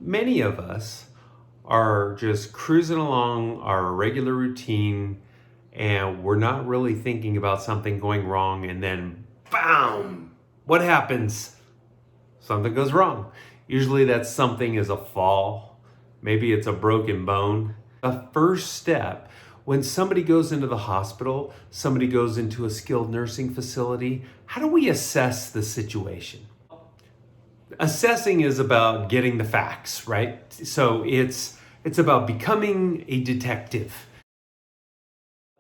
Many of us are just cruising along our regular routine and we're not really thinking about something going wrong, and then BAM! What happens? Something goes wrong. Usually that something is a fall. Maybe it's a broken bone. The first step when somebody goes into the hospital, somebody goes into a skilled nursing facility, how do we assess the situation? Assessing is about getting the facts, right? So it's about becoming a detective.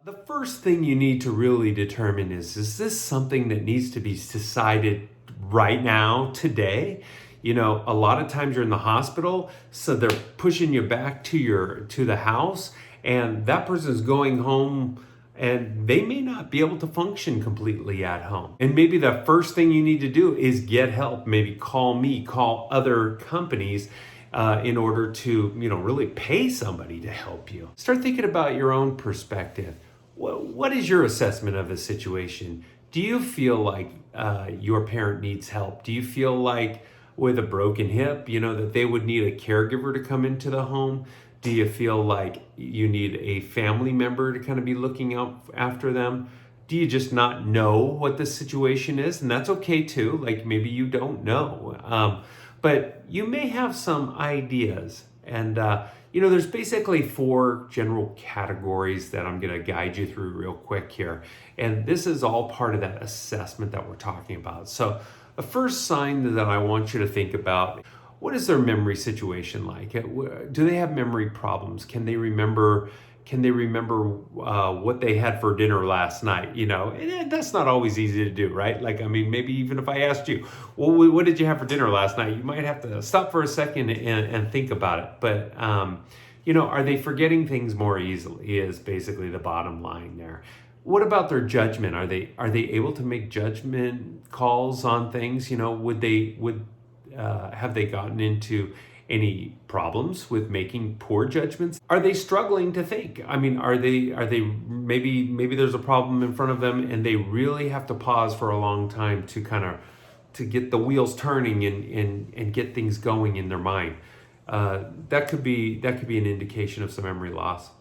The first thing you need to really determine is this something that needs to be decided right now, today? You know, a lot of times you're in the hospital, so they're pushing you back to the house, and that person is going home and they may not be able to function completely at home. And maybe the first thing you need to do is get help. Maybe call me, call other companies in order to, really pay somebody to help you. Start thinking about your own perspective. What is your assessment of the situation? Do you feel like your parent needs help? Do you feel like with a broken hip, that they would need a caregiver to come into the home? Do you feel like you need a family member to kind of be looking out after them? Do you just not know what the situation is? And that's okay too. Like maybe you don't know. But you may have some ideas. And, there's basically 4 general categories that I'm going to guide you through real quick here. And this is all part of that assessment that we're talking about. So the first sign that I want you to think about, what is their memory situation like? Do they have memory problems? Can they remember what they had for dinner last night? And that's not always easy to do, right? Like, maybe even if I asked you, well, what did you have for dinner last night? You might have to stop for a second and think about it. But, are they forgetting things more easily is basically the bottom line there. What about their judgment? Are they able to make judgment calls on things? Have they gotten into any problems with making poor judgments? Are they struggling to think? Are they maybe there's a problem in front of them and they really have to pause for a long time to get the wheels turning and get things going in their mind. That could be an indication of some memory loss.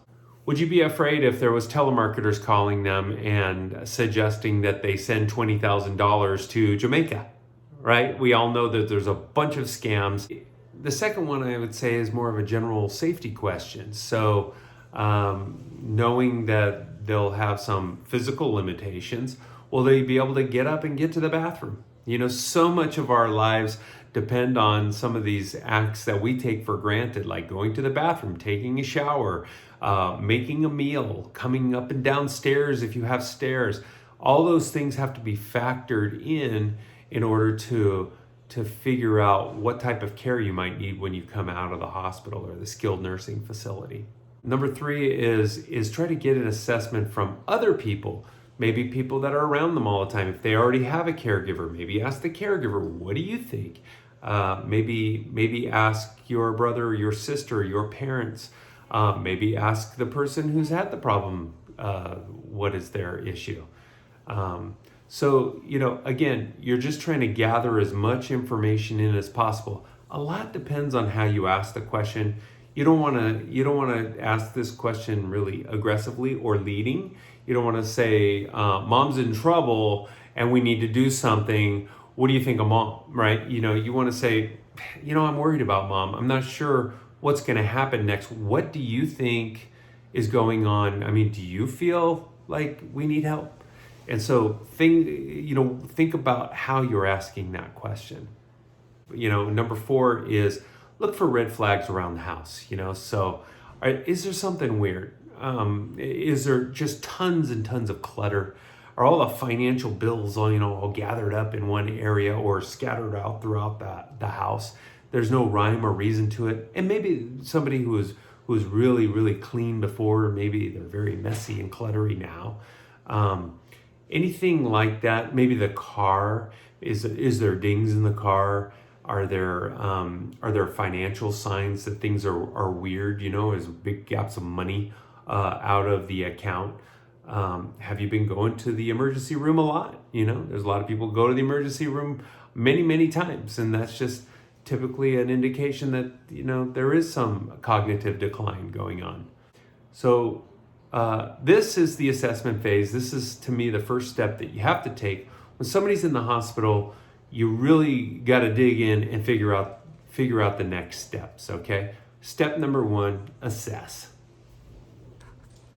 Would you be afraid if there was telemarketers calling them and suggesting that they send $20,000 to Jamaica? Right? We all know that there's a bunch of scams. The second one I would say is more of a general safety question. So knowing that they'll have some physical limitations, will they be able to get up and get to the bathroom? So much of our lives depend on some of these acts that we take for granted, like going to the bathroom, taking a shower, making a meal, coming up and down stairs if you have stairs. All those things have to be factored in order to figure out what type of care you might need when you come out of the hospital or the skilled nursing facility. Number 3 is try to get an assessment from other people, maybe people that are around them all the time. If they already have a caregiver, maybe ask the caregiver, what do you think? Maybe ask your brother or your sister, your parents. Maybe ask the person who's had the problem, what is their issue? So, again, you're just trying to gather as much information in as possible. A lot depends on how you ask the question. You don't want to ask this question really aggressively or leading. You don't want to say, mom's in trouble and we need to do something. What do you think of mom, right? You want to say, I'm worried about mom. I'm not sure what's going to happen next. What do you think is going on? Do you feel like we need help? And so think about how you're asking that question. Number 4 is look for red flags around the house. So is there something weird? Is there just tons and tons of clutter? Are all the financial bills all gathered up in one area or scattered out throughout the house? There's no rhyme or reason to it. And maybe somebody who was really, really clean before, maybe they're very messy and cluttery now. Anything like that. Maybe the car, is there dings in the car? Are there financial signs that things are weird? Is big gaps of money out of the account? Have you been going to the emergency room a lot? There's a lot of people go to the emergency room many, many times, and that's just typically an indication that, there is some cognitive decline going on. So this is the assessment phase. This is, to me, the first step that you have to take. When somebody's in the hospital, you really got to dig in and figure out the next steps, okay? Step number one, assess.